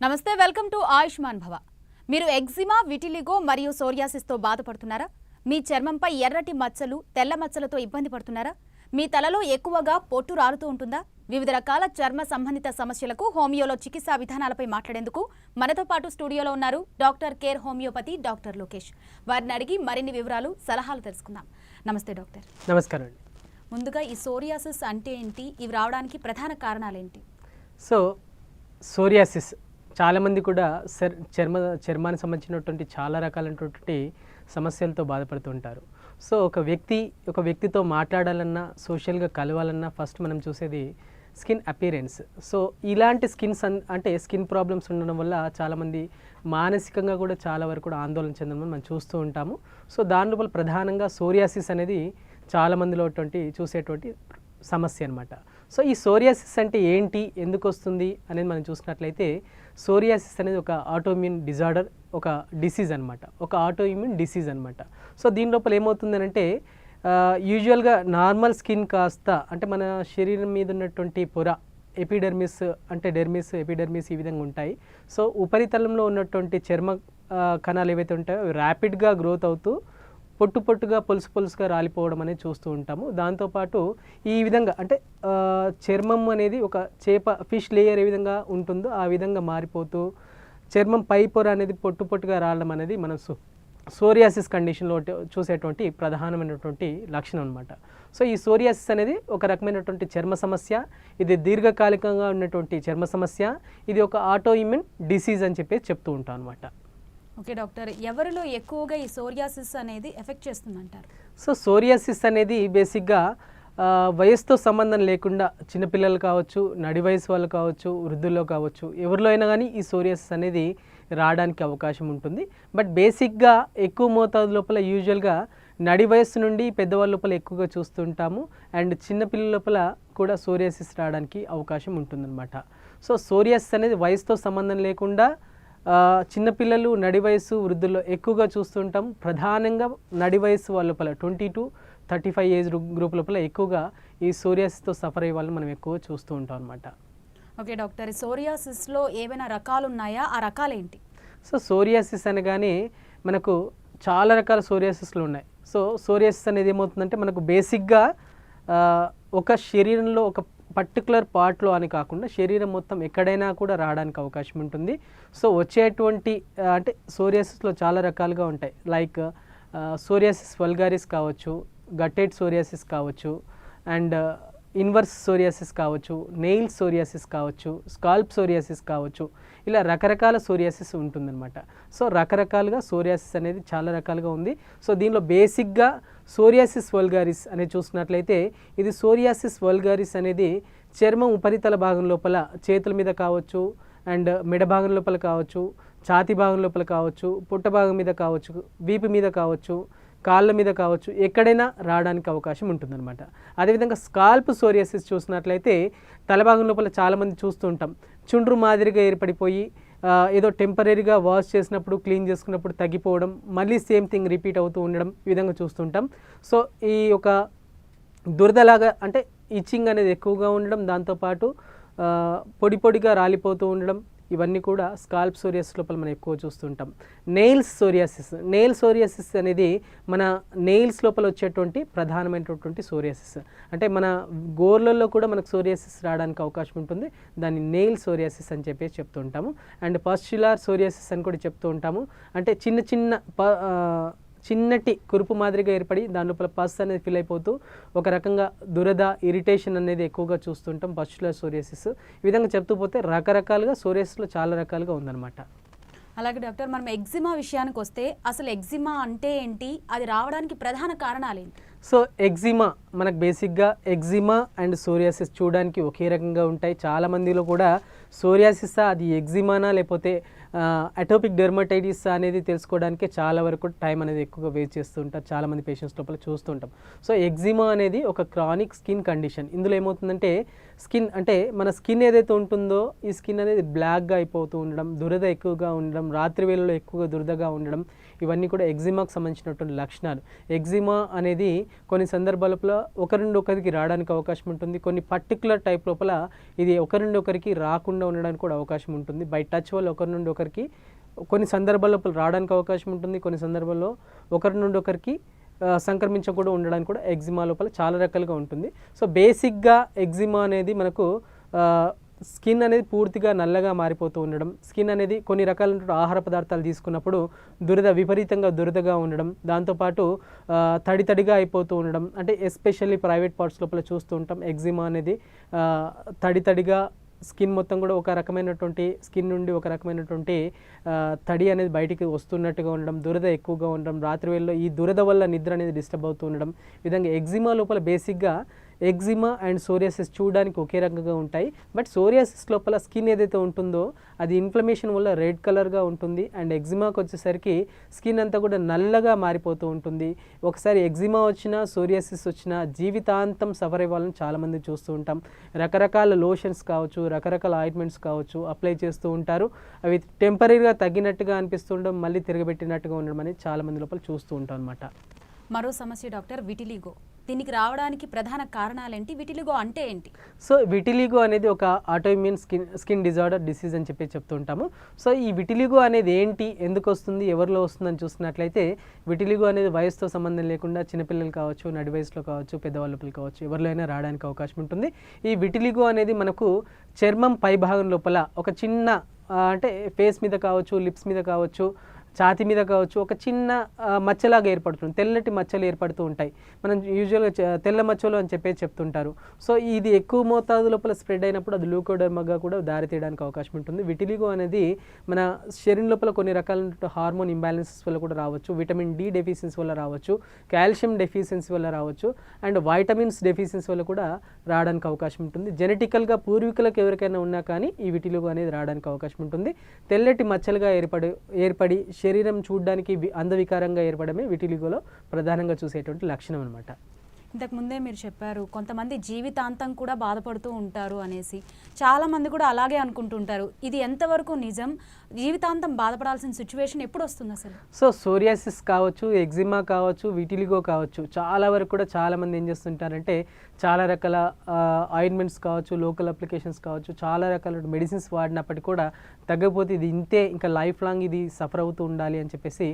నమస్తే, welcome to Ayushman భవ. మీరు ఎగ్జిమా, విటిలిగో మరియు సోరియాసిస్తో బాధపడుతున్నారా? మీ చర్మంపై ఎర్రటి మచ్చలు, తెల్ల మచ్చలతో ఇబ్బంది పడుతున్నారా? మీ తలలో ఎక్కువగా పొట్టు రాలుతూ ఉంటుందా? వివిధ రకాల చర్మ సంబంధిత సమస్యలకు హోమియోలో చికిత్సా విధానాలపై మాట్లాడేందుకు మనతో పాటు స్టూడియోలో ఉన్నారు doctor care homeopathy doctor Lokesh. వారిని అడిగి మరిన్ని వివరాలు, సలహాలు తెలుసుకుందాం. నమస్తే డాక్టర్. నమస్కారం అండి. ముందుగా ఈ సోరియాసిస్ అంటే ఏంటి? ఇవి రావడానికి ప్రధాన కారణాలు ఏంటి? సో సోరియాసిస్ చాలామంది కూడా చర్మానికి సంబంధించినటువంటి చాలా రకాలైనటువంటి సమస్యలతో బాధపడుతుంటారు. సో ఒక వ్యక్తితో మాట్లాడాలన్నా, సోషల్గా కలవాలన్నా ఫస్ట్ మనం చూసేది స్కిన్ అపీరెన్స్. సో ఇలాంటి స్కిన్ ప్రాబ్లమ్స్ ఉండడం వల్ల చాలామంది మానసికంగా కూడా చాలా వరకు కూడా ఆందోళన చెందడం మనం చూస్తూ ఉంటాము. సో దాని లోపల ప్రధానంగా సోరియాసిస్ అనేది చాలామందిలో చూసేటువంటి సమస్య అనమాట. సో ఈ సోరియాసిస్ అంటే ఏంటి, ఎందుకు వస్తుంది అనేది మనం చూసినట్లయితే, సోరియాసిస్ అనేది ఒక ఆటోఇమ్యూన్ డిజార్డర్, ఒక డిసీజ్ అనమాట, ఒక ఆటోఇమ్యూన్ డిసీజ్ అనమాట. సో దీని లోపల ఏమవుతుందనంటే, యూజువల్గా నార్మల్ స్కిన్ కాస్త అంటే మన శరీరం మీద ఉన్నటువంటి పొర ఎపిడెర్మిస్ అంటే డెర్మిస్, ఎపిడెర్మిస్ ఈ విధంగా ఉంటాయి. సో ఉపరితలంలో ఉన్నటువంటి చర్మ కణాలు ఏవైతే ఉంటాయో అవి ర్యాపిడ్గా గ్రోత్ అవుతూ పొట్టుగా పొలుసుగా రాలిపోవడం అనేది చూస్తూ ఉంటాము. దాంతోపాటు ఈ విధంగా అంటే చర్మం అనేది ఒక ఫిష్ లేయర్ ఏ విధంగా ఉంటుందో ఆ విధంగా మారిపోతూ చర్మం పై పొర అనేది పొట్టుగా రావడం అనేది మనం సోరియాసిస్ కండిషన్లో చూసేటువంటి ప్రధానమైనటువంటి లక్షణం అనమాట. సో ఈ సోరియాసిస్ అనేది ఒక రకమైనటువంటి చర్మ సమస్య. ఇది దీర్ఘకాలికంగా ఉన్నటువంటి చర్మ సమస్య. ఇది ఒక ఆటోఇమ్యూన్ డిసీజ్ అని చెప్తూ ఉంటాం అనమాట. ఓకే డాక్టర్, ఎవరిలో ఎక్కువగా ఈ సోరియాసిస్ అనేది ఎఫెక్ట్ చేస్తుందంటారు? సో సోరియాసిస్ అనేది బేసిక్గా వయసుతో సంబంధం లేకుండా చిన్నపిల్లలు కావచ్చు, నడి వయసు వాళ్ళు కావచ్చు, వృద్ధుల్లో కావచ్చు, ఎవరిలో అయినా కానీ ఈ సోరియాసిస్ అనేది రావడానికి అవకాశం ఉంటుంది. బట్ బేసిక్గా ఎక్కువ మోతాదు లోపల యూజువల్గా నడి వయస్సు నుండి పెద్దవాళ్ళ లోపల ఎక్కువగా చూస్తుంటాము. అండ్ చిన్నపిల్లల లోపల కూడా సోరియాసిస్ రావడానికి అవకాశం ఉంటుందన్నమాట. సో సోరియాసిస్ అనేది వయసుతో సంబంధం లేకుండా చిన్నపిల్లలు, నడి వయసు, వృద్ధుల్లో ఎక్కువగా చూస్తుంటాం. ప్రధానంగా నడి వయసు వాళ్ళ లోపల 20 to 35 ఏజ్ గ్రూప్ లోపల ఎక్కువగా ఈ సోరియాసిస్తో సఫర్ అయ్యే వాళ్ళని మనం ఎక్కువ చూస్తూ ఉంటాం అనమాట. ఓకే డాక్టర్, సోరియాసిస్లో ఏవైనా రకాలు ఉన్నాయా? ఆ రకాలు ఏంటి? సో సోరియాసిస్ అనగానే మనకు చాలా రకాల సోరియాసిస్లు ఉన్నాయి. సో సోరియాసిస్ అనేది ఏమవుతుందంటే, మనకు బేసిక్గా ఒక శరీరంలో ఒక పర్టికులర్ పార్ట్లో అని కాకుండా శరీరం మొత్తం ఎక్కడైనా కూడా రావడానికి అవకాశం ఉంటుంది. సో వచ్చేటువంటి అంటే సోరియాసిస్లో చాలా రకాలుగా ఉంటాయి. లైక్ సోరియాసిస్ వల్గారిస్ కావచ్చు, గట్టెడ్ సోరియాసిస్ కావచ్చు, అండ్ ఇన్వర్స్ సోరియాసిస్ కావచ్చు, నెయిల్ సోరియాసిస్ కావచ్చు, స్కాల్ప్ సోరియాసిస్ కావచ్చు. ఇలా రకరకాల సోరియాసిస్ ఉంటుందన్నమాట. సో రకరకాలుగా సోరియాసిస్ అనేది చాలా రకాలుగా ఉంది. సో దీనిలో బేసిక్గా సోరియాసిస్ వల్గారిస్ అనేది చూసినట్లయితే, ఇది సోరియాసిస్ వల్గారిస్ అనేది చర్మం ఉపరితల భాగం లోపల చేతుల మీద కావచ్చు, అండ్ మెడ భాగం లోపల కావచ్చు, ఛాతీ భాగం లోపల కావచ్చు, పుట్ట భాగం మీద కావచ్చు, వీపు మీద కావచ్చు, కాళ్ళ మీద కావచ్చు, ఎక్కడైనా రావడానికి అవకాశం ఉంటుందన్నమాట. అదేవిధంగా స్కాల్ప్ సోరియాసిస్ చూసినట్లయితే తలభాగం లోపల చాలామంది చూస్తూ ఉంటాం, చుండ్రు మాదిరిగా ఏర్పడిపోయి ఏదో టెంపరీగా వాష్ చేసినప్పుడు, క్లీన్ చేసుకున్నప్పుడు తగ్గిపోవడం, మళ్ళీ సేమ్ థింగ్ రిపీట్ అవుతూ ఉండడం, ఈ విధంగా చూస్తుంటాం. సో ఈ ఒక దురదలాగా అంటే ఇచ్చింగ్ అనేది ఎక్కువగా ఉండడం, దాంతోపాటు పొడిగా రాలిపోతూ ఉండడం, ఇవన్నీ కూడా స్కాల్ప్ సోరియాసిస్ లోపల మనం ఎక్కువ చూస్తుంటాం. నెయిల్ సోరియాసిస్ అనేది మన నెయిల్స్ లోపల వచ్చేటువంటి ప్రధానమైనటువంటి సోరియాసిస్. అంటే మన గోర్లలో కూడా మనకు సోరియాసిస్ రావడానికి అవకాశం ఉంటుంది. దాన్ని నెయిల్ సోరియాసిస్ అని చెప్తుంటాము. అండ్ పస్చులార్ సోరియాసిస్ అని కూడా చెప్తూ ఉంటాము. అంటే చిన్నటి కురుపు మాదిరిగా ఏర్పడి దాని లోపల పస్ అనేది ఫిల్ అయిపోతూ ఒక రకంగా దురద, ఇరిటేషన్ అనేది ఎక్కువగా చూస్తుంటాం, పస్చులర్ సోరియాసిస్. ఈ విధంగా చెప్తూ పోతే రకరకాలుగా సోరియాసిస్లో చాలా రకాలుగా ఉందన్నమాట. అలాగే డాక్టర్, మనం ఎగ్జిమా విషయానికి వస్తే అసలు ఎగ్జిమా అంటే ఏంటి, అది రావడానికి ప్రధాన కారణాలు ఏంటి? సో ఎగ్జిమా మనకు బేసిక్గా ఎగ్జిమా అండ్ సోరియాసిస్ చూడడానికి ఒకే రకంగా ఉంటాయి. చాలామందిలో కూడా సోరియాసిస్ అది ఎగ్జిమానా లేకపోతే అటోపిక్ డెర్మటైటిస్ అనేది తెలుసుకోవడానికి చాలా వరకు టైం అనేది ఎక్కువగా వేస్ట్ చేస్తూ ఉంటారు. చాలామంది పేషెంట్స్ లోపల చూస్తుంటాం. సో ఎగ్జిమా అనేది ఒక క్రానిక్ స్కిన్ కండిషన్. ఇందులో ఏమవుతుందంటే, స్కిన్ అంటే మన స్కిన్ ఏదైతే ఉంటుందో ఈ స్కిన్ అనేది బ్లాక్గా అయిపోతూ ఉండడం, దురద ఎక్కువగా ఉండడం, రాత్రి వేళలో ఎక్కువగా దురదగా ఉండడం, ఇవన్నీ కూడా ఎగ్జిమాకు సంబంధించినటువంటి లక్షణాలు. ఎగ్జిమా అనేది కొన్ని సందర్భాల లోపల ఒకరి నుండి ఒకరికి రావడానికి అవకాశం ఉంటుంది. కొన్ని పర్టికులర్ టైప్ లోపల ఇది ఒకరి నుండి ఒకరికి రాకుండా ఉండడానికి కూడా అవకాశం ఉంటుంది. బై టచ్ వల్ల ఒకరి నుండి ఒకరికి కొన్ని సందర్భాల లోపల రావడానికి అవకాశం ఉంటుంది. కొన్ని సందర్భాల్లో ఒకరి నుండి ఒకరికి సంక్రమించకుండా ఉండడానికి కూడా ఎగ్జిమా లోపల చాలా రకాలుగా ఉంటుంది. సో బేసిక్గా ఎగ్జిమా అనేది మనకు స్కిన్ అనేది పూర్తిగా నల్లగా మారిపోతూ ఉండడం, స్కిన్ అనేది కొన్ని రకాలైన ఆహార పదార్థాలు తీసుకున్నప్పుడు విపరీతంగా దురదగా ఉండడం, దాంతోపాటు తడిగా అయిపోతూ ఉండడం, అంటే ఎస్పెషల్లీ ప్రైవేట్ పార్ట్స్ లోపల చూస్తూ ఉంటాం. ఎగ్జిమా అనేది తడిగా స్కిన్ మొత్తం కూడా ఒక రకమైనటువంటి స్కిన్ నుండి ఒక రకమైనటువంటి తడి అనేది బయటికి వస్తున్నట్టుగా ఉండడం, దురద ఎక్కువగా ఉండడం, రాత్రి వేళలో ఈ దురద వల్ల నిద్ర అనేది డిస్టర్బ్ అవుతూ ఉండడం. ఈ విధంగా ఎగ్జిమా లోపల బేసిక్గా ఎగ్జిమా అండ్ సోరియాసిస్ చూడడానికి ఒకే రకంగా ఉంటాయి. బట్ సోరియాసిస్ లోపల స్కిన్ ఏదైతే ఉంటుందో అది ఇన్ఫ్లమేషన్ వల్ల రెడ్ కలర్గా ఉంటుంది. అండ్ ఎగ్జిమాకి వచ్చేసరికి స్కిన్ అంతా కూడా నల్లగా మారిపోతూ ఉంటుంది. ఒకసారి ఎగ్జిమా వచ్చినా సోరియాసిస్ వచ్చినా జీవితాంతం సఫర్ అవ్వాలని చాలామంది చూస్తూ ఉంటాం. రకరకాల లోషన్స్ కావచ్చు, రకరకాల ఆయింట్మెంట్స్ కావచ్చు అప్లై చేస్తూ ఉంటారు. అవి టెంపరీగా తగ్గినట్టుగా అనిపిస్తుండడం, మళ్ళీ తిరగబెట్టినట్టుగా ఉండడం అనేది చాలామంది లోపల చూస్తూ ఉంటాం అనమాట. మరో సమస్య డాక్టర్, విటిలిగో. దీనికి రావడానికి ప్రధాన కారణాలేంటి? విటిలిగో అంటే ఏంటి? సో విటిలిగో అనేది ఒక ఆటోఇమ్యూన్ స్కిన్ డిసీజ్ అని చెప్తూ ఉంటాము. సో ఈ విటిలిగో అనేది ఏంటి, ఎందుకు వస్తుంది, ఎవరిలో వస్తుందని చూస్తున్నట్లయితే విటిలిగో అనేది వయసుతో సంబంధం లేకుండా చిన్నపిల్లలు కావచ్చు, నడి వయసులో కావచ్చు, పెద్దవాళ్ళ కావచ్చు, ఎవరిలో అయినా రావడానికి అవకాశం ఉంటుంది. ఈ విటిలిగో అనేది మనకు చర్మం పైభాగం లోపల ఒక చిన్న అంటే ఫేస్ మీద కావచ్చు, లిప్స్ మీద కావచ్చు, ఛాతి మీద కావచ్చు ఒక చిన్న మచ్చలాగా ఏర్పడుతుంది. తెల్లటి మచ్చలు ఏర్పడుతూ ఉంటాయి. మనం యూజువల్గా తెల్ల మచ్చలు అని చెప్తుంటారు. సో ఇది ఎక్కువ మోతాదు లోపల స్ప్రెడ్ అయినప్పుడు అది లూకోడర్మాగా కూడా దారి తీయడానికి అవకాశం ఉంటుంది. విటిలిగో అనేది మన శరీరం లోపల కొన్ని రకాల హార్మోన్ ఇంబ్యాలెన్సెస్ వల్ల కూడా రావచ్చు, విటమిన్ డి డెఫిషియన్సీ వల్ల రావచ్చు, కాల్షియం డెఫిషియన్సీ వల్ల రావచ్చు, అండ్ వైటమిన్స్ డెఫిషియన్సీ వల్ల కూడా రావడానికి అవకాశం ఉంటుంది. జెనెటికల్గా పూర్వీకులకు ఎవరికైనా ఉన్నా కానీ ఈ విటిలిగో అనేది రావడానికి అవకాశం ఉంటుంది. తెల్లటి మచ్చలుగా ఏర్పడి శరీరం చూడడానికి అందవికారంగా ఏర్పడమే విటిలిగోలో ప్రధానంగా చూసేటువంటి లక్షణం అనమాట. ఇంతకు ముందే మీరు చెప్పారు కొంతమంది జీవితాంతం కూడా బాధపడుతూ ఉంటారు అనేసి. చాలామంది కూడా అలాగే అనుకుంటుంటారు. ఇది ఎంతవరకు నిజం? జీవితాంతం బాధపడాల్సిన సిచ్యువేషన్ ఎప్పుడు వస్తుంది అసలు? సో సోరియాసిస్ కావచ్చు, ఎగ్జిమా కావచ్చు, విటిలిగో కావచ్చు, చాలా వరకు కూడా చాలామంది ఏం చేస్తుంటారంటే చాలా రకాల ఆయింట్మెంట్స్ కావచ్చు, లోకల్ అప్లికేషన్స్ కావచ్చు, చాలా రకాల మెడిసిన్స్ వాడినప్పటికీ కూడా తగ్గకపోతే ఇది ఇంతే, ఇంకా లైఫ్ లాంగ్ ఇది సఫర్ అవుతూ ఉండాలి అని చెప్పేసి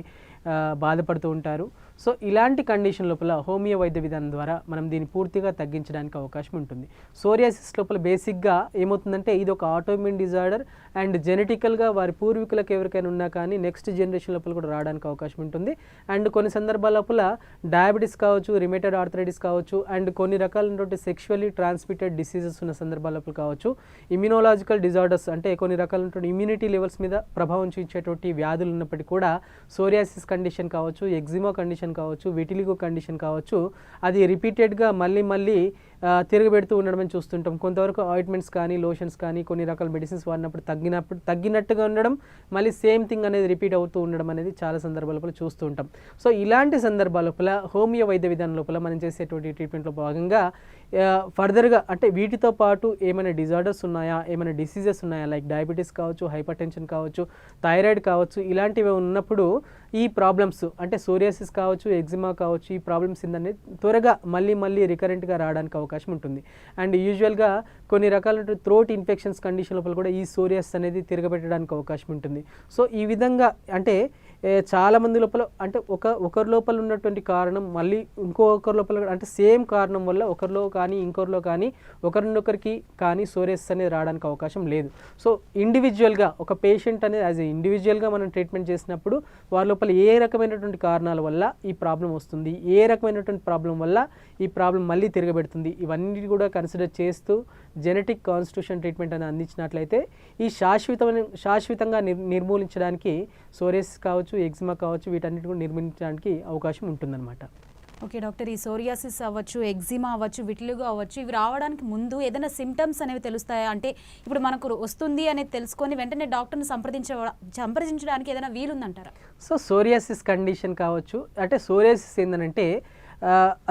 బాధపడుతూ ఉంటారు. సో ఇలాంటి కండిషన్ లోపల హోమియో వైద్య విధానం ద్వారా మనం దీన్ని పూర్తిగా తగ్గించడానికి అవకాశం ఉంటుంది. సోరియాసిస్ లోపల బేసిక్గా ఏమవుతుందంటే ఇది ఒక ఆటోఇమ్యూన్ డిజార్డర్ అండ్ జెనెటికల్గా వారి పూర్వీకులకు ఎవరికైనా ఉన్నా కానీ నెక్స్ట్ జనరేషన్ లోపల కూడా రావడానికి అవకాశం ఉంటుంది. అండ్ కొన్ని సందర్భాల లోపల డయాబెటీస్ కావచ్చు, రిమేటెడ్ ఆర్థరైటిస్ కావచ్చు, అండ్ కొన్ని రకాలైనటువంటి సెక్షువల్లీ ట్రాన్స్మిటెడ్ డిసీజెస్ ఉన్న సందర్భాల లోపల కావచ్చు, ఇమ్యూనోలాజికల్ డిజార్డర్స్ అంటే కొన్ని రకాలైనటువంటి ఇమ్యూనిటీ లెవెల్స్ మీద ప్రభావం చూపించేటువంటి వ్యాధులు ఉన్నప్పటికీ కూడా సోరియాసిస్ కండిషన్ కావచ్చు, ఎగ్జిమా కండిషన్ కావచ్చు, విటిలిగో కండిషన్ కావచ్చు, అది రిపీటెడ్గా మళ్ళీ తిరగబెడుతూ ఉండడం చూస్తుంటాం. కొంతవరకు ఆయింట్మెంట్స్ కానీ, లోషన్స్ కానీ, కొన్ని రకాల మెడిసిన్స్ వాడినప్పుడు తగ్గినట్టుగా ఉండడం, మళ్ళీ సేమ్ థింగ్ అనేది రిపీట్ అవుతూ ఉండడం అనేది చాలా సందర్భాల లోపల చూస్తూ ఉంటాం. సో ఇలాంటి సందర్భాల లోపల హోమియో వైద్య విధానం లోపల మనం చేసేటువంటి ట్రీట్మెంట్లో భాగంగా ఫర్దర్గా అంటే వీటితో పాటు ఏమైనా డిజార్డర్స్ ఉన్నాయా, ఏమైనా డిసీజెస్ ఉన్నాయా, లైక్ డయాబెటీస్ కావచ్చు, హైపర్ టెన్షన్ కావచ్చు, థైరాయిడ్ కావచ్చు, ఇలాంటివి ఉన్నప్పుడు ఈ ప్రాబ్లమ్స్ అంటే సోరియాసిస్ కావచ్చు, ఎగ్జిమా కావచ్చు, ఈ ప్రాబ్లమ్స్ ఏంటనేది త్వరగా మళ్ళీ రికరెంట్గా రావడానికి అవకాశం ఉంటుంది. అండ్ యూజువల్గా కొన్ని రకాల థ్రోట్ ఇన్ఫెక్షన్స్ కండిషన్ లోపల కూడా ఈ సోరియాసిస్ అనేది తిరగబెట్టడానికి అవకాశం ఉంటుంది. సో ఈ విధంగా అంటే చాలామంది లోపల అంటే ఒకరి లోపల ఉన్నటువంటి కారణం మళ్ళీ ఇంకొకరి లోపల అంటే సేమ్ కారణం వల్ల ఒకరిలో కానీ ఇంకొకరిలో కానీ ఒకరినొకరికి కానీ సోరియాసిస్ అనేది రావడానికి అవకాశం లేదు. సో ఇండివిజువల్గా ఒక పేషెంట్ అనేది యాజ్ ఎ ఇండివిజువల్గా మనం ట్రీట్మెంట్ చేసినప్పుడు వారి లోపల ఏ రకమైనటువంటి కారణాల వల్ల ఈ ప్రాబ్లం వస్తుంది, ఏ రకమైనటువంటి ప్రాబ్లం వల్ల ఈ ప్రాబ్లం మళ్ళీ తిరగబెడుతుంది, ఇవన్నీ కూడా కన్సిడర్ చేస్తూ జెనెటిక్ కాన్స్టిట్యూషన్ ట్రీట్మెంట్ అనేది అందించినట్లయితే ఈ శాశ్వతంగా నిర్మూలించడానికి సోరియాసిస్ కావచ్చు, ఎగ్జిమా కావచ్చు, వీటన్నిటి కూడా నిర్మించడానికి అవకాశం ఉంటుందన్నమాట. ఓకే డాక్టర్, ఈ సోరియాసిస్ అవ్వచ్చు, ఎగ్జిమా అవ్వచ్చు, విటిలిగో అవ్వచ్చు, ఇవి రావడానికి ముందు ఏదైనా సిమ్టమ్స్ అనేవి తెలుస్తాయా? అంటే ఇప్పుడు మనకు వస్తుంది అనేది తెలుసుకొని వెంటనే డాక్టర్ని సంప్రదించడానికి ఏదైనా వీలుందంటారా? సో సోరియాసిస్ కండిషన్ కావచ్చు, అంటే సోరియాసిస్ ఏంటంటే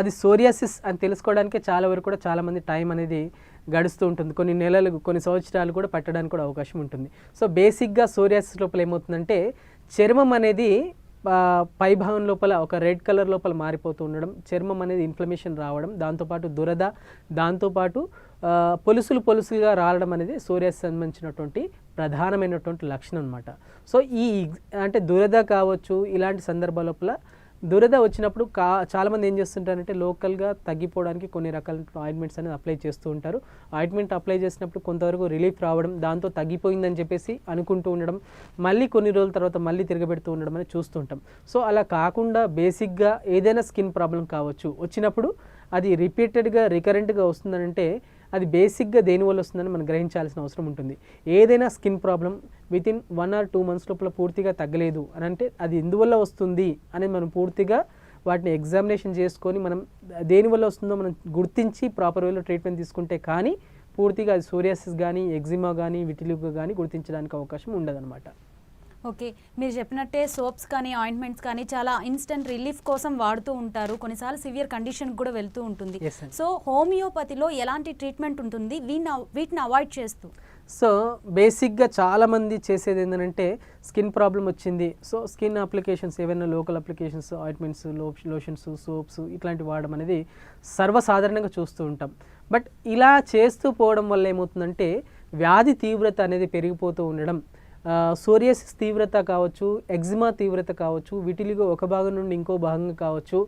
అది సోరియాసిస్ అని తెలుసుకోవడానికి చాలా వరకు కూడా చాలామంది టైం అనేది గడుస్తూ ఉంటుంది. కొన్ని నెలలు, కొన్ని సంవత్సరాలు కూడా పట్టడానికి కూడా అవకాశం ఉంటుంది. సో బేసిక్గా సోరియాసిస్ లోపల ఏమవుతుందంటే చర్మం అనేది పై భాగం లోపల ఒక రెడ్ కలర్ లోపల మారిపోతూ ఉండడం, చర్మం అనేది ఇన్ఫ్లమేషన్ రావడం, దాంతోపాటు దురద, దాంతోపాటు పొలుసులుగా రావడం అనేది సోరియాసిస్ సంబంధించినటువంటి ప్రధానమైనటువంటి లక్షణం అనమాట. సో ఈ అంటే దురద కావచ్చు, ఇలాంటి సందర్భాల లోపల దురద వచ్చినప్పుడు చాలామంది ఏం చేస్తుంటారంటే లోకల్గా తగ్గిపోవడానికి కొన్ని రకాల ఆయింట్మెంట్స్ అనేది అప్లై చేస్తూ ఉంటారు. ఆయింట్మెంట్ అప్లై చేసినప్పుడు కొంతవరకు రిలీఫ్ రావడం, దాంతో తగ్గిపోయిందని చెప్పేసి అనుకుంటూ ఉండడం, మళ్ళీ కొన్ని రోజుల తర్వాత మళ్ళీ తిరగబెడుతూ ఉండడం అనేది చూస్తుంటాం. సో అలా కాకుండా బేసిక్గా ఏదైనా స్కిన్ ప్రాబ్లం కావచ్చు వచ్చినప్పుడు అది రిపీటెడ్గా రికరెంట్గా వస్తుందనంటే అది బేసిక్గా దేనివల్ల వస్తుందని మనం గ్రహించాల్సిన అవసరం ఉంటుంది. ఏదైనా skin problem within 1 or 2 months లోపల పూర్తిగా తగ్గలేదు అని అంటే అది ఎందువల్ల వస్తుంది అనేది మనం పూర్తిగా వాటిని ఎగ్జామినేషన్ చేసుకొని మనం దేనివల్ల వస్తుందో మనం గుర్తించి ప్రాపర్ వేలో ట్రీట్మెంట్ తీసుకుంటే కానీ పూర్తిగా అది సోరియాసిస్ కానీ, ఎగ్జిమా కానీ, విటిలిగో కానీ గుర్తించడానికి అవకాశం ఉండదన్నమాట. ఓకే, మీరు చెప్పినట్టే సోప్స్ కానీ ఆయింట్మెంట్స్ కానీ చాలా ఇన్స్టెంట్ రిలీఫ్ కోసం వాడుతూ ఉంటారు, కొన్నిసార్లు సివియర్ కండిషన్ కూడా వెళ్తూ ఉంటుంది. సో హోమియోపతిలో ఎలాంటి ట్రీట్మెంట్ ఉంటుంది వీటిని అవాయిడ్ చేస్తూ? సో బేసిక్గా చాలామంది చేసేది ఏంటంటే స్కిన్ ప్రాబ్లం వచ్చింది, సో స్కిన్ అప్లికేషన్స్ ఏవైనా local applications, ointments, lotions, soaps ఇట్లాంటివి వాడడం అనేది సర్వసాధారణంగా చూస్తూ ఉంటాం. బట్ ఇలా చేస్తూ పోవడం వల్ల ఏమవుతుందంటే వ్యాధి తీవ్రత అనేది పెరిగిపోతూ ఉండడం, సోరియాసిస్ తీవ్రత కావచ్చు, ఎగ్జిమా తీవ్రత కావచ్చు, విటిలిగో ఒక భాగం నుండి ఇంకో భాగంగా కావచ్చు,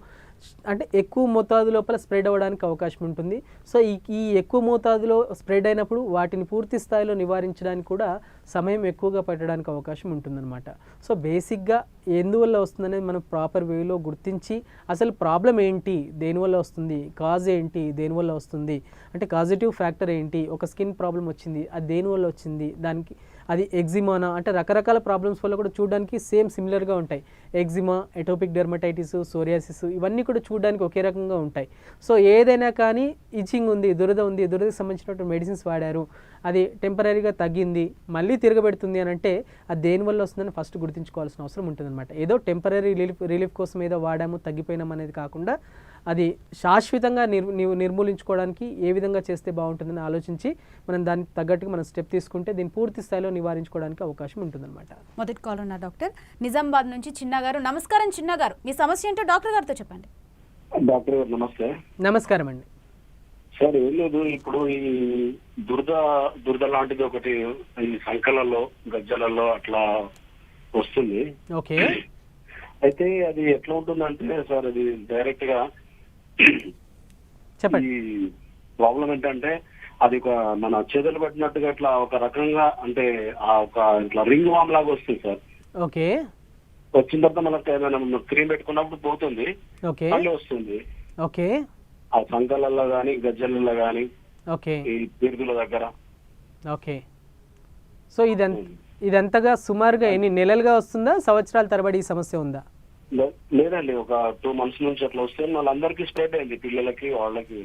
అంటే ఎక్కువ మోతాదు లోపల స్ప్రెడ్ అవ్వడానికి అవకాశం ఉంటుంది. సో ఈ ఎక్కువ మోతాదులో స్ప్రెడ్ అయినప్పుడు వాటిని పూర్తి స్థాయిలో నివారించడానికి కూడా సమయం ఎక్కువగా పట్టడానికి అవకాశం ఉంటుందన్నమాట. సో బేసిక్గా ఎందువల్ల వస్తుందనేది మనం ప్రాపర్ వేలో గుర్తించి అసలు ప్రాబ్లం ఏంటి, దేనివల్ల వస్తుంది, కాజ్ ఏంటి, దేనివల్ల వస్తుంది, అంటే కాజిటివ్ ఫ్యాక్టర్ ఏంటి, ఒక స్కిన్ ప్రాబ్లం వచ్చింది అది దేనివల్ల వచ్చింది, దానికి అది ఎగ్జిమానా అంటే రకరకాల ప్రాబ్లమ్స్ వల్ల కూడా చూడడానికి సిమిలర్గా ఉంటాయి. ఎగ్జిమా, ఎటోపిక్ డెర్మటైటిస్, సోరియాసిస్ ఇవన్నీ కూడా చూడడానికి ఒకే రకంగా ఉంటాయి. సో ఏదైనా కానీ ఇచింగ్ ఉంది, దురదకి సంబంధించినటువంటి మెడిసిన్స్ వాడారు, అది టెంపరీగా తగ్గింది, మళ్ళీ తిరగబెడుతుంది అని అంటే అది దేనివల్ల వస్తుందని ఫస్ట్ గుర్తించుకోవాల్సిన అవసరం ఉంటుందన్నమాట. ఏదో టెంపరీ రిలీఫ్ కోసం ఏదో వాడాము తగ్గిపోయినాం అనేది కాకుండా అది శాశ్వతంగా నిర్మూలించుకోవడానికి ఏ విధంగా చేస్తే బాగుంటుందని ఆలోచించి మనం దానికి తగ్గట్టుగా మనం స్టెప్ తీసుకుంటే దీన్ని పూర్తి స్థాయిలో నివారించుకోవడానికి అవకాశం ఉంటుందన్నమాట. మొదటి కాల్ ఉన్న డాక్టర్ నిజామాబాద్ నుంచి చిన్న గారు. నమస్కారం చిన్న గారు, మీ సమస్య ఏంటో డాక్టర్ గారితో చెప్పండి. డాక్టర్ గారు నమస్తే. నమస్కారం అండి. సార్ ఏం లేదు, ఇప్పుడు ఈ దురద లాంటిది ఒకటి ఈ సంకలలో, గజ్జలలో అట్లా వస్తుంది. ఓకే, అయితే అది ఎట్లా ఉంటుందంటే సార్ అది డైరెక్ట్ గా చెప్పండి. ఈ ప్రాబ్లం ఏంటంటే అది ఒక మన చేతులు పట్టినట్టుగా ఇట్లా ఒక రకంగా అంటే ఆ ఒక ఇట్లా రింగ్ వామ్ లాగా వస్తుంది సార్. ఓకే, వచ్చిన తర్వాత మనకు ఏమైనా క్రీమ్ పెట్టుకున్నప్పుడు పోతుంది, ఓకే, మళ్ళీ వస్తుంది. ఓకే, ఆ సంకలలో గానీ, గజ్జలలో గానీ, ఓకే, ఈ పిరుదుల దగ్గర. ఓకే. సో ఇదంతగా సుమారుగా ఎన్ని నెలలుగా వస్తుందా, సంవత్సరాల తరబడి ఈ సమస్య ఉందా? లేదండి, ఒక 2 months నుంచి అట్లా వస్తే వాళ్ళందరికీ స్ప్రెడ్ అయింది, పిల్లలకి, వాళ్ళకి.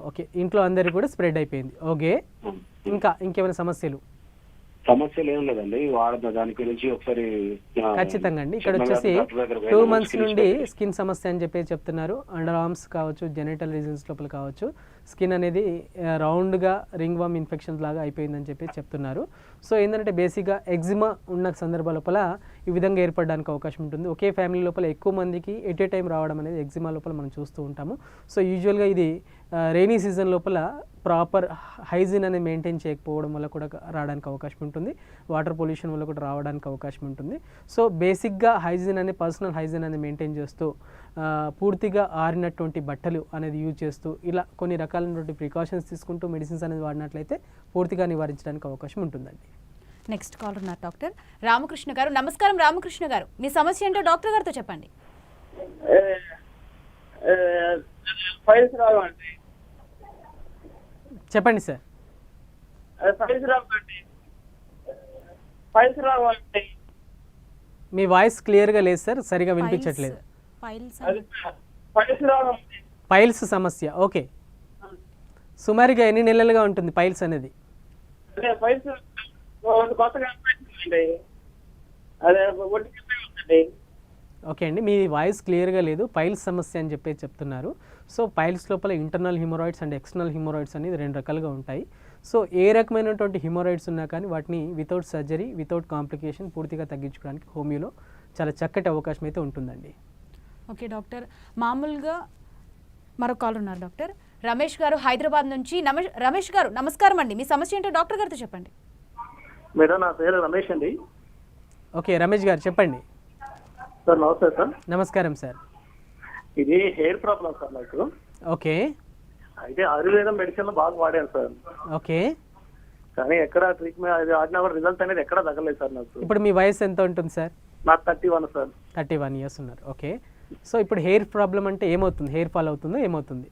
ఓకే, ఇంట్లో అందరికి కూడా స్ప్రెడ్ అయిపోయింది. ఓకే, ఇంకేమైనా సమస్యలు ఏం లేదండి, దాని గురించి ఒకసారి ఖచ్చితంగా అండి. ఇక్కడ వచ్చేసి 2 months నుండి స్కిన్ సమస్య అని చెప్పి చెప్తున్నారు. అండర్ ఆర్మ్స్ కావచ్చు, జెనిటల్ రీజన్స్ లోపల కావచ్చు, స్కిన్ అనేది రౌండ్గా రింగ్ వామ్ ఇన్ఫెక్షన్ లాగా అయిపోయిందని చెప్పి చెప్తున్నారు. సో ఏంటంటే బేసిక్గా ఎగ్జిమా ఉన్న సందర్భాల లోపల ఈ విధంగా ఏర్పడడానికి అవకాశం ఉంటుంది. ఒకే ఫ్యామిలీ లోపల ఎక్కువ మందికి ఎట్ ఏ టైం రావడం అనేది ఎగ్జిమా లోపల మనం చూస్తూ ఉంటాము. సో యూజువల్గా ఇది రైనీ సీజన్ లోపల ప్రాపర్ హైజీన్ అనేది మెయింటైన్ చేయకపోవడం వల్ల కూడా రావడానికి అవకాశం ఉంటుంది. వాటర్ పొల్యూషన్ వల్ల కూడా రావడానికి అవకాశం ఉంటుంది. సో బేసిక్గా హైజీన్ అనేది పర్సనల్ హైజీన్ అనేది మెయింటైన్ చేస్తూ పూర్తిగా ఆరినటువంటి బట్టలు అనేది యూజ్ చేస్తూ ఇలా కొన్ని రకాలైనటువంటి ప్రికాషన్స్ తీసుకుంటూ మెడిసిన్స్ అనేది వాడినట్లయితే పూర్తిగా నివారించడానికి అవకాశం ఉంటుందండి. నెక్స్ట్ కాల్ ఉన్నారు డాక్టర్ రామకృష్ణ గారు. నమస్కారం రామకృష్ణ గారు, మీ సమస్య ఏంటో డాక్టర్ గారితో చెప్పండి. చెప్పండి సార్. మీ వాయిస్ క్లియర్గా లేదు సార్, సరిగా వినిపించట్లేదు. పైల్స్ సమస్య, ఓకే. సుమారుగా ఎన్ని నెలలుగా ఉంటుంది పైల్స్ అనేది? ఓకే అండి, మీ వాయిస్ క్లియర్గా లేదు. పైల్స్ సమస్య అని చెప్పి చెప్తున్నారు. సో పైల్స్ లోపల ఇంటర్నల్ హిమోరాయిడ్స్ అండ్ ఎక్స్టర్నల్ హిమోరాయిడ్స్ అనేది 2 రకాలుగా ఉంటాయి. సో ఏ రకమైనటువంటి హిమోరాయిడ్స్ ఉన్నా కానీ వాటిని వితౌట్ సర్జరీ, వితౌట్ కాంప్లికేషన్ పూర్తిగా తగ్గించుకోవడానికి హోమియోలో చాలా చక్కటి అవకాశం అయితే ఉంటుందండి. ఓకే డాక్టర్, మామూలుగా మరో కాల్ ఉన్నారు డాక్టర్. రమేష్ గారు హైదరాబాద్ నుంచి. రమేష్ గారు నమస్కారం అండి, మీ సమస్య ఏంటో డాక్టర్ గారితో చెప్పండి. మేడం నా పేరు రమేష్ అండి. ఓకే రమేష్ గారు చెప్పండి. సార్ నమస్తే సార్. నమస్కారం సార్. ఇది హెయిర్ ప్రాబ్లం సార్ నాకు. ఓకే అయితే ఆయుర్వేదం మెడిసిన్ బాగా వాడాను సార్, ఓకే. కానీ ఎక్కడ ట్రీట్మెంట్ అది ఆడినా కూడా రిజల్ట్ అనేది ఎక్కడ తగ్గలేదు సార్ నాకు. ఇప్పుడు మీ వయసు ఎంత ఉంటుంది సార్? నాకు 31 సార్. 31 ఇయర్స్ ఉన్నారు. ఓకే. సో ఇప్పుడు హెయిర్ ప్రాబ్లం అంటే ఏమవుతుంది? హెయిర్ ఫాల్ అవుతుందో ఏమవుతుంది?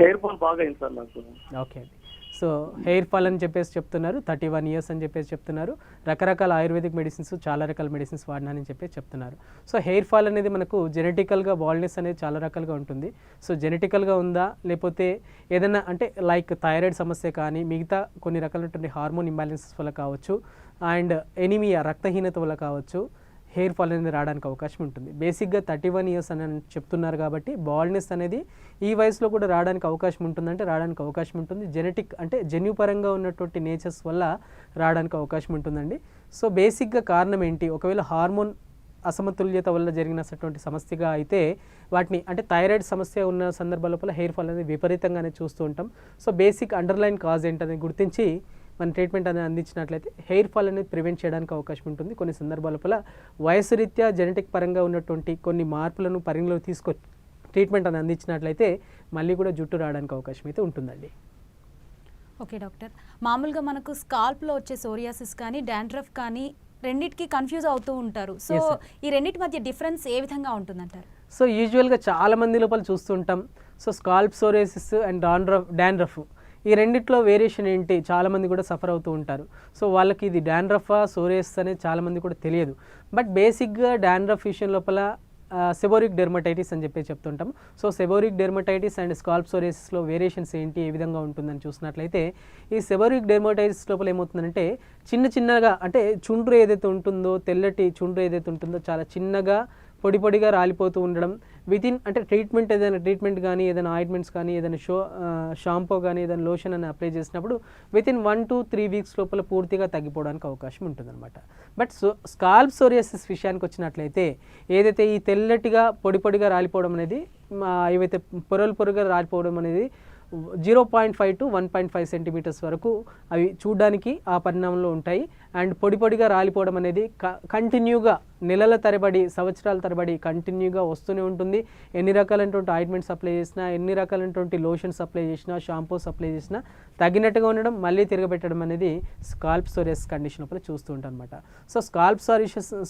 హెయిర్ ఫాల్ బాగా అయింది సార్ నాకు. ఓకే అండి. సో హెయిర్ ఫాల్ అని చెప్పేసి చెప్తున్నారు, 31 ఇయర్స్ అని చెప్పేసి చెప్తున్నారు, రకరకాల ఆయుర్వేదిక్ మెడిసిన్స్, చాలా రకాల మెడిసిన్స్ వాడినానని చెప్పేసి చెప్తున్నారు. సో హెయిర్ ఫాల్ అనేది మనకు జెనెటికల్గా బాల్నెస్ అనేది చాలా రకాలుగా ఉంటుంది. సో జెనెటికల్గా ఉందా, లేకపోతే ఏదైనా అంటే లైక్ థైరాయిడ్ సమస్య కానీ మిగతా కొన్ని రకాలైనటువంటి హార్మోన్ ఇంబ్యాలెన్సెస్ వల్ల కావచ్చు, అండ్ ఎనీమియా రక్తహీనత వల్ల కావచ్చు, హెయిర్ ఫాల్ అనేది రావడానికి అవకాశం ఉంటుంది. బేసిక్గా 31 ఇయర్స్ అని చెప్తున్నారు కాబట్టి బాల్నెస్ అనేది ఈ వయసులో కూడా రావడానికి అవకాశం ఉంటుందంటే రావడానికి అవకాశం ఉంటుంది. జెనెటిక్ అంటే జన్యుపరంగా ఉన్నటువంటి నేచర్స్ వల్ల రావడానికి అవకాశం ఉంటుందండి. సో బేసిక్గా కారణం ఏంటి? ఒకవేళ హార్మోన్ అసమతుల్యత వల్ల జరిగినటువంటి సమస్యగా అయితే వాటిని అంటే థైరాయిడ్ సమస్య ఉన్న సందర్భాల లోపల హెయిర్ ఫాల్ అనేది విపరీతంగానే చూస్తూ ఉంటాం. సో బేసిక్ అండర్లైన్ కాజ్ ఏంటనేది గుర్తించి మన ట్రీట్మెంట్ అనేది అందించినట్లయితే హెయిర్ ఫాల్ అనేది ప్రివెంట్ చేయడానికి అవకాశం ఉంటుంది. కొన్ని సందర్భాల లోపల వయసు రీత్యా జెనెటిక్ పరంగా ఉన్నటువంటి కొన్ని మార్పులను పరిగణలోకి తీసుకొని ట్రీట్మెంట్ అనేది అందించినట్లయితే మళ్ళీ కూడా జుట్టు రావడానికి అవకాశం అయితే ఉంటుందండి. ఓకే డాక్టర్, మామూలుగా మనకు స్కాల్ప్లో వచ్చే సోరియాసిస్ కానీ డాండ్రఫ్ కానీ రెండింటికి కన్ఫ్యూజ్ అవుతూ ఉంటారు. So Yes, sir. ఈ రెండింటి మధ్య డిఫరెన్స్ ఏ విధంగా ఉంటుందంటారు? సో యూజువల్గా చాలా మంది లోపల చూస్తుంటాం. So scalp psoriasis and dandruff ఈ రెండిట్లో వేరియేషన్ ఏంటి, చాలామంది కూడా సఫర్ అవుతూ ఉంటారు. సో వాళ్ళకి ఇది డాండ్రఫా సోరియాసిస్ అనేది చాలామంది కూడా తెలియదు. బట్ బేసిక్గా డాండ్రఫ్ విషయం లోపల సెబోరిక్ డెర్మటైటిస్ అని చెప్పి చెప్తుంటాం. So seborrheic dermatitis and scalp సోరియాసిస్లో వేరియేషన్స్ ఏంటి, ఏ విధంగా ఉంటుందని చూసినట్లయితే ఈ సెబోరిక్ డెర్మటైటిస్ లోపల ఏమవుతుందంటే చిన్నగా అంటే చుండ్రు ఏదైతే ఉంటుందో, తెల్లటి చుండ్రు ఏదైతే ఉంటుందో చాలా చిన్నగా పొడిగా రాలిపోతూ ఉండడం, వితిన్ అంటే ఏదైనా ట్రీట్మెంట్ కానీ ఏదైనా ఆయింట్మెంట్స్ కానీ ఏదైనా షాంపూ కానీ ఏదైనా లోషన్ అని అప్లై చేసినప్పుడు వితిన్ 1 to 3 వీక్స్ లోపల పూర్తిగా తగ్గిపోవడానికి అవకాశం ఉంటుందన్నమాట. బట్ స్కాల్ప్ సోరియాసిస్ విషయానికి వచ్చినట్లయితే ఏదైతే ఈ తెల్లటిగా పొడిగా రాలిపోవడం అనేది ఏవైతే పొరలుగా రాలిపోవడం అనేది 0.5 to 1.5 సెంటీమీటర్స్ వరకు అవి చూడడానికి ఆ పరిణామంలో ఉంటాయి. అండ్ పొడిగా రాలిపోవడం అనేది కంటిన్యూగా నెలల తరబడి, సంవత్సరాల తరబడి కంటిన్యూగా వస్తూనే ఉంటుంది. ఎన్ని రకాలైనటువంటి ఆయింట్మెంట్స్ అప్లై చేసినా, ఎన్ని రకాలైనటువంటి లోషన్స్ అప్లై చేసినా, షాంపూస్ అప్లై చేసినా తగ్గినట్టుగా ఉండడం, మళ్ళీ తిరగబెట్టడం అనేది స్కాల్ప్ సోరియాసిస్ కండిషన్ లోపల చూస్తూ ఉంటాం అనమాట. సో స్కాల్ప్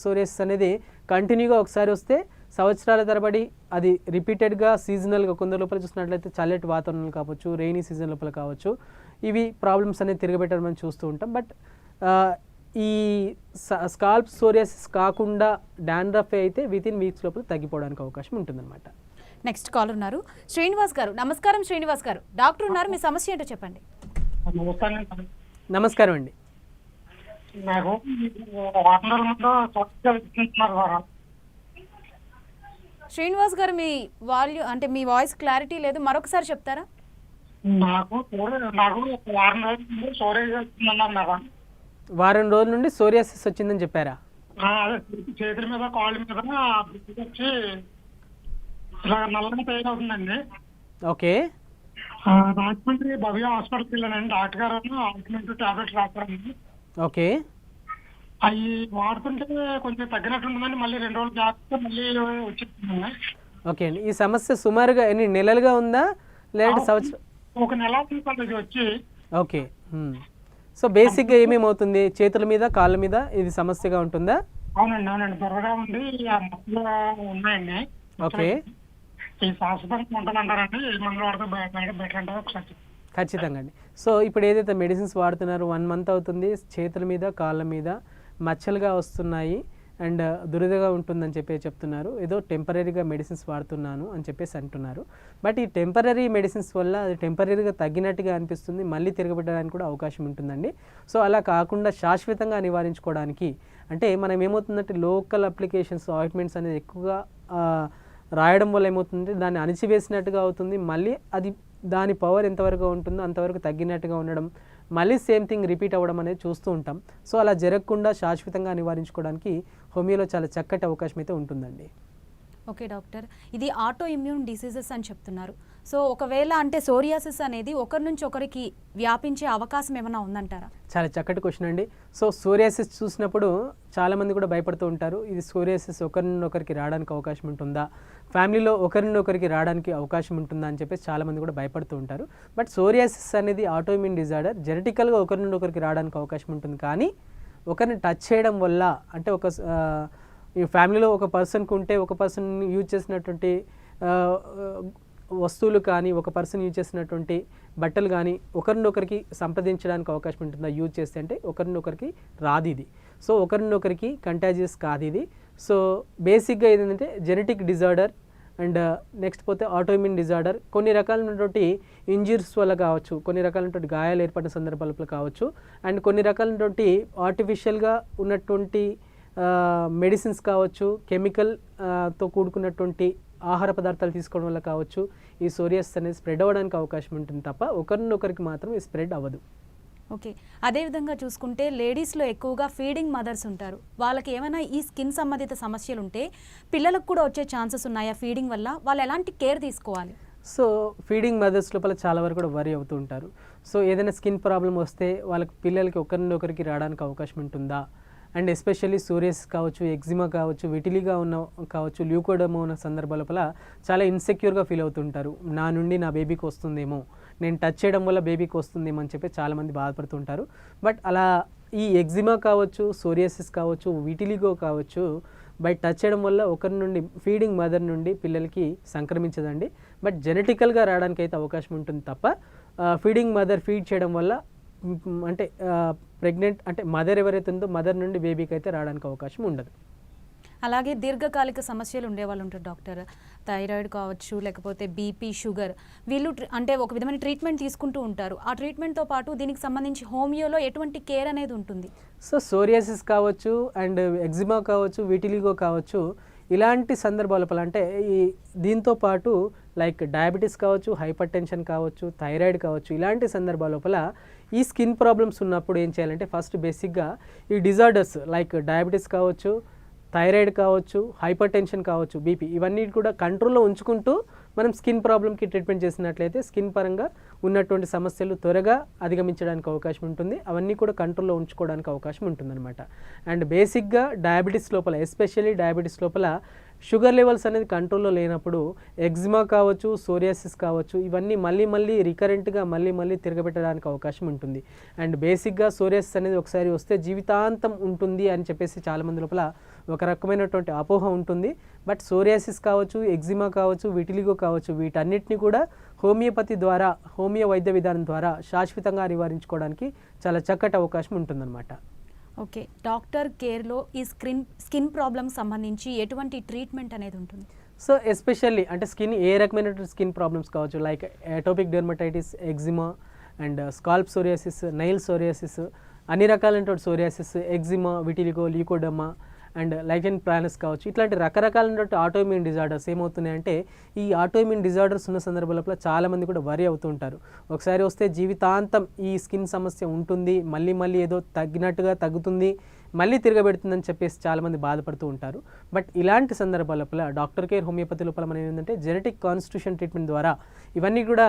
సోరియాసిస్ అనేది కంటిన్యూగా ఒకసారి వస్తే సంవత్సరాల తరబడి అది రిపీటెడ్గా సీజనల్గా కొందరు లోపల చూసినట్లయితే చల్లటి వాతావరణం కావచ్చు, రెయినీ సీజన్ లోపల కావచ్చు, ఇవి ప్రాబ్లమ్స్ అనేది తిరగబెట్టడం అని చూస్తూ ఉంటాం. బట్ ఈ స్కాల్ప్ సోరియాసిస్ కాకుండా డాండ్రఫ్ అయితే వితిన్ వీక్స్ లోపల తగ్గిపోవడానికి అవకాశం ఉంటుందన్నమాట. నెక్స్ట్ కాల్ ఉన్నారు శ్రీనివాస్ గారు. నమస్కారం శ్రీనివాస్ గారు, డాక్టర్ ఉన్నారు, మీ సమస్య ఏంటో చెప్పండి. నమస్కారం అండి. నాకు వారం రోజుల ముందు స్వచ్ఛంగా ఇస్తున్నారు. శ్రీనివాస్ గారు, మీ అంటే మీ వాయిస్ క్లారిటీ లేదు, మరొకసారి చెప్తారా? నాకు ఒక వారం రోజుల ముందు స్టోరేజ్ వస్తుందన్నారు మేడం. వారం రోజుల నుండి సోరియాసిస్ వచ్చిందని చెప్పారా? అదే చేతుల మీద కాళ్ళ మీద వచ్చి ఇలా నల్లగా పెయిన్ అవుతుందండి. ఓకే. రాజమండ్రి భవ్య హాస్పిటల్కి వెళ్ళానండి. డాక్టర్ గారు ఆయింట్మెంట్ టాబ్లెట్స్ రాస్తారండి. ఓకే. అవి వాడుతుంటే కొంచెం తగ్గినట్టు ఉంటుందండి. మళ్ళీ 2 రోజులు జాగ్రత్త మళ్ళీ వచ్చేస్తుందండి. ఓకే అండి. ఈ సమస్య సుమారుగా ఎన్ని నెలలుగా ఉందా లేదంటే సంవత్సరం? ఒక నెల అవుతుంది వచ్చి. ఓకే. సో బేసిక్గా ఏమేమవుతుంది? చేతుల మీద, కాళ్ళ మీద ఇది సమస్యగా ఉంటుందా? అవునండి త్వరగా ఉంది. ఆ మచ్చలు ఉన్నాయండి. ఓకే. ఈ శాశ్వతంగా ఉంటుందంటారండి. ఈ మందులు వాడితే బెటర్ అంటారు ఒకసారి. ఖచ్చితంగా అండి. సో ఇప్పుడు ఏదైతే మెడిసిన్స్ వాడుతున్నారో 1 month అవుతుంది, చేతుల మీద, కాళ్ళ మీద మచ్చలుగా వస్తున్నాయి అండ్ దురదగా ఉంటుందని చెప్పి చెప్తున్నారు. ఏదో టెంపరీగా మెడిసిన్స్ వాడుతున్నాను అని చెప్పేసి అంటున్నారు. బట్ ఈ టెంపరీ మెడిసిన్స్ వల్ల అది టెంపరీగా తగ్గినట్టుగా అనిపిస్తుంది, మళ్ళీ తిరగబెట్టడానికి కూడా అవకాశం ఉంటుందండి. సో అలా కాకుండా శాశ్వతంగా నివారించుకోవడానికి అంటే మనం ఏమవుతుందంటే లోకల్ అప్లికేషన్స్, ఆయింట్మెంట్స్ అనేది ఎక్కువగా రాయడం వల్ల ఏమవుతుందంటే దాన్ని అణిచివేసినట్టుగా అవుతుంది. మళ్ళీ అది దాని పవర్ ఎంతవరకు ఉంటుందో అంతవరకు తగ్గినట్టుగా ఉండడం, మళ్ళీ సేమ్ థింగ్ రిపీట్ అవ్వడం అనేది చూస్తూ ఉంటాం. సో అలా జరగకుండా శాశ్వతంగా నివారించుకోవడానికి హోమియోలో చాలా చక్కటి అవకాశం అయితే ఉంటుందండి. ఓకే డాక్టర్, ఇది ఆటో ఇమ్యూన్ డిసీజెస్ అని చెప్తున్నారు. సో ఒకవేళ అంటే సోరియాసిస్ అనేది ఒకరి నుంచి ఒకరికి వ్యాపించే అవకాశం ఏమైనా ఉందంటారా? చాలా చక్కటి క్వశ్చన్ అండి. సో సోరియాసిస్ చూసినప్పుడు చాలామంది కూడా భయపడుతూ ఉంటారు. ఇది సోరియాసిస్ ఒకరి నుండి ఒకరికి రావడానికి అవకాశం ఉంటుందా, ఫ్యామిలీలో ఒకరి నుండి ఒకరికి రావడానికి అవకాశం ఉంటుందా అని చెప్పేసి చాలామంది కూడా భయపడుతూ ఉంటారు. బట్ సోరియాసిస్ అనేది ఆటోఇమ్యూన్ డిజార్డర్, జెనెటికల్గా ఒకరి నుండి ఒకరికి రావడానికి అవకాశం ఉంటుంది. కానీ ఒకరిని టచ్ చేయడం వల్ల అంటే ఈ ఫ్యామిలీలో ఒక పర్సన్కి ఉంటే ఒక పర్సన్ యూజ్ చేసినటువంటి వస్తువులు కానీ ఒక పర్సన్ యూజ్ చేసినటువంటి బట్టలు కానీ ఒకరినొకరికి సంప్రదించడానికి అవకాశం ఉంటుందా యూజ్ చేస్తే అంటే ఒకరినొకరికి రాదు ఇది. సో ఒకరినొకరికి కంటాజియస్ కాదు ఇది. సో బేసిక్గా ఏంటంటే జెనెటిక్ డిజార్డర్ అండ్ నెక్స్ట్ పోతే ఆటోఇమ్యూన్ డిజార్డర్. కొన్ని రకాలైనటువంటి ఇంజురీస్ వల్ల కావచ్చు, కొన్ని రకాలైనటువంటి గాయాలు ఏర్పడిన సందర్భాలలో కావచ్చు, అండ్ కొన్ని రకాలైనటువంటి ఆర్టిఫిషియల్గా ఉన్నటువంటి మెడిసిన్స్ కావచ్చు, కెమికల్తో కూడుకున్నటువంటి ఆహార పదార్థాలు తీసుకోవడం వల్ల కావచ్చు ఈ సోరియాసిస్ అనేది స్ప్రెడ్ అవ్వడానికి అవకాశం ఉంటుంది తప్ప ఒకరినొకరికి మాత్రం ఈ స్ప్రెడ్ అవ్వదు. ఓకే, అదేవిధంగా చూసుకుంటే లేడీస్లో ఎక్కువగా ఫీడింగ్ మదర్స్ ఉంటారు. వాళ్ళకి ఏమైనా ఈ స్కిన్ సంబంధిత సమస్యలు ఉంటే పిల్లలకు కూడా వచ్చే ఛాన్సెస్ ఉన్నాయా ఫీడింగ్ వల్ల? వాళ్ళు ఎలాంటి కేర్ తీసుకోవాలి? సో ఫీడింగ్ మదర్స్ లోపల చాలా వరకు కూడా వరీ అవుతూ ఉంటారు. సో ఏదైనా స్కిన్ ప్రాబ్లం వస్తే వాళ్ళకి పిల్లలకి ఒకరినొకరికి రావడానికి అవకాశం ఉంటుందా, అండ్ ఎస్పెషల్లీ సోరియాసిస్ కావచ్చు, ఎగ్జిమా కావచ్చు, విటిలిగా ఉన్న కావచ్చు, ల్యూకోడర్మా ఉన్న సందర్భాల లోపల చాలా ఇన్సెక్యూర్గా ఫీల్ అవుతుంటారు. నా నుండి నా బేబీకి వస్తుందేమో, నేను టచ్ చేయడం వల్ల బేబీకి వస్తుందేమో అని చెప్పి చాలామంది బాధపడుతుంటారు. బట్ అలా ఈ ఎగ్జిమా కావచ్చు, సోరియాసిస్ కావచ్చు, విటిలిగో కావచ్చు బై టచ్ చేయడం వల్ల ఒకరి నుండి ఫీడింగ్ మదర్ నుండి పిల్లలకి సంక్రమించదండి. బట్ జెనెటికల్గా రావడానికి అయితే అవకాశం ఉంటుంది తప్ప ఫీడింగ్ మదర్ ఫీడ్ చేయడం వల్ల అంటే ప్రెగ్నెంట్ అంటే మదర్ ఎవరైతే ఉందో మదర్ నుండి బేబీకి అయితే రావడానికి అవకాశం ఉండదు. అలాగే దీర్ఘకాలిక సమస్యలు ఉండేవాళ్ళు ఉంటారు డాక్టర్, థైరాయిడ్ కావచ్చు, లేకపోతే బీపీ, షుగర్, వీళ్ళు అంటే ఒక విధమైన ట్రీట్మెంట్ తీసుకుంటూ ఉంటారు. ఆ ట్రీట్మెంట్తో పాటు దీనికి సంబంధించి హోమియోలో ఎటువంటి కేర్ అనేది ఉంటుంది? సో సోరియాసిస్ కావచ్చు అండ్ ఎగ్జిమా కావచ్చు, విటిలిగో కావచ్చు, ఇలాంటి సందర్భాల పట్ల అంటే ఈ దీంతో పాటు లైక్ డయాబెటీస్ కావచ్చు, హైపర్ టెన్షన్ కావచ్చు, థైరాయిడ్ కావచ్చు, ఇలాంటి సందర్భాల లోపల ఈ స్కిన్ ప్రాబ్లమ్స్ ఉన్నప్పుడు ఏం చేయాలంటే ఫస్ట్ బేసిక్గా ఈ డిజార్డర్స్ లైక్ డయాబెటీస్ కావచ్చు, థైరాయిడ్ కావచ్చు, హైపర్ టెన్షన్ కావచ్చు, బీపీ, ఇవన్నీ కూడా కంట్రోల్లో ఉంచుకుంటూ మనం స్కిన్ ప్రాబ్లమ్కి ట్రీట్మెంట్ చేసినట్లయితే స్కిన్ పరంగా ఉన్నటువంటి సమస్యలు త్వరగా అధిగమించడానికి అవకాశం ఉంటుంది. అవన్నీ కూడా కంట్రోల్లో ఉంచుకోవడానికి అవకాశం ఉంటుందన్నమాట. అండ్ బేసిక్గా డయాబెటీస్ లోపల ఎస్పెషల్లీ డయాబెటీస్ లోపల షుగర్ లెవెల్స్ అనేది కంట్రోల్లో లేనప్పుడు ఎగ్జిమా కావచ్చు, సోరియాసిస్ కావచ్చు, ఇవన్నీ మళ్ళీ రికరెంట్గా మళ్ళీ తిరగబెట్టడానికి అవకాశం ఉంటుంది. అండ్ బేసిక్గా సోరియాసిస్ అనేది ఒకసారి వస్తే జీవితాంతం ఉంటుంది అని చెప్పేసి చాలామంది లోపల ఒక రకమైనటువంటి అపోహ ఉంటుంది. బట్ సోరియాసిస్ కావచ్చు, ఎగ్జిమా కావచ్చు, విటిలిగో కావచ్చు, వీటన్నిటిని కూడా హోమియోపతి ద్వారా, హోమియో వైద్య విధానం ద్వారా శాశ్వతంగా నివారించుకోవడానికి చాలా చక్కటి అవకాశం ఉంటుందన్నమాట. ఓకే, డాక్టర్ కేర్లో ఈ స్కిన్ ప్రాబ్లమ్స్ సంబంధించి ఎటువంటి ట్రీట్మెంట్ అనేది ఉంటుంది? సో ఎస్పెషల్లీ అంటే స్కిన్ ఏ రకమైన స్కిన్ ప్రాబ్లమ్స్ కావచ్చు like atopic dermatitis, eczema and scalp psoriasis, nail psoriasis, అన్ని రకాలైనటువంటి psoriasis, eczema, vitiligo, leukoderma and lichen planus కావచ్చు, ఇట్లాంటి రకరకాలైనటువంటి ఆటోఇమ్యూన్ డిజార్డర్స్ ఏమవుతున్నాయంటే ఈ ఆటోఇమ్యూన్ డిజార్డర్స్ ఉన్న సందర్భాలలో చాలామంది కూడా వరీ అవుతూ ఉంటారు. ఒకసారి వస్తే జీవితాంతం ఈ స్కిన్ సమస్య ఉంటుంది, మళ్ళీ ఏదో తగ్గుతుంది, మళ్ళీ తిరగబెడుతుందని చెప్పేసి చాలామంది బాధపడుతూ ఉంటారు. బట్ ఇలాంటి సందర్భాల లోపల డాక్టర్ కేర్ హోమియోపతి లోపల మనం ఏంటంటే జెనెటిక్ కాన్స్టిట్యూషన్ ట్రీట్మెంట్ ద్వారా ఇవన్నీ కూడా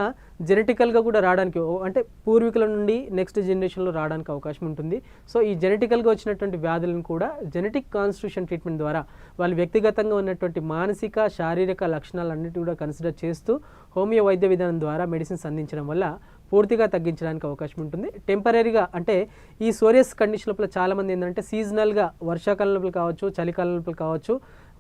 జెనెటికల్గా కూడా రావడానికి అంటే పూర్వీకుల నుండి నెక్స్ట్ జనరేషన్లో రావడానికి అవకాశం ఉంటుంది. సో ఈ జెనెటికల్గా వచ్చినటువంటి వ్యాధులను కూడా జెనెటిక్ కాన్స్టిట్యూషన్ ట్రీట్మెంట్ ద్వారా వాళ్ళు వ్యక్తిగతంగా ఉన్నటువంటి మానసిక, శారీరక లక్షణాలన్నిటి కూడా కన్సిడర్ చేస్తూ హోమియో వైద్య విధానం ద్వారా మెడిసిన్స్ అందించడం వల్ల పూర్తిగా తగ్గించడానికి అవకాశం ఉంటుంది. టెంపరీగా అంటే ఈ సోరియాసిస్ కండిషన్ లోపల చాలామంది ఏంటంటే సీజనల్గా వర్షాకాలం లోపల కావచ్చు, చలికాలం లోపల కావచ్చు,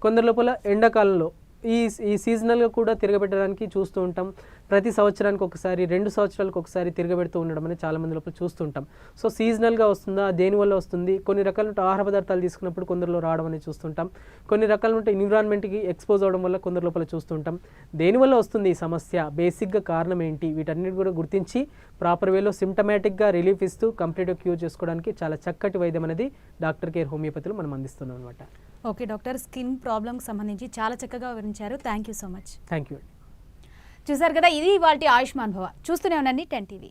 కొందరి లోపల ఎండాకాలంలో ఈ సీజనల్గా కూడా తిరగబెట్టడానికి చూస్తూ ఉంటాం. ప్రతి సంవత్సరానికి ఒకసారి, 2 సంవత్సరాలకు ఒకసారి తిరగబెడుతూ ఉండడం అనేది చాలామంది లోపల చూస్తూ ఉంటాం. సో సీజనల్గా వస్తుందా, దేనివల్ల వస్తుంది? కొన్ని రకాల ఆహార పదార్థాలు తీసుకున్నప్పుడు కొందరిలో రావడం అనేది చూస్తుంటాం. కొన్ని రకాల ఎన్విరాన్మెంట్కి ఎక్స్పోజ్ అవడం వల్ల కొందరి లోపల చూస్తుంటాం. దేనివల్ల వస్తుంది ఈ సమస్య, బేసిక్గా కారణం ఏంటి, వీటన్నిటి కూడా గుర్తించి ప్రాపర్ వేలో సిమ్టమాటిక్గా రిలీఫ్ ఇస్తూ కంప్లీట్గా క్యూర్ చేసుకోవడానికి చాలా చక్కటి వైద్యం అనేది డాక్టర్ కేర్ హోమియోపతిలో మనం అందిస్తున్నాం అనమాట. ఓకే డాక్టర్, స్కిన్ ప్రాబ్లమ్కి సంబంధించి చాలా చక్కగా వివరించారు. Thank you so much. Thank you. చూసారు కదా, ఇది ఇవాల్టి ఆయుష్మాన్ భవ. చూస్తూనే ఉండండి 10 TV.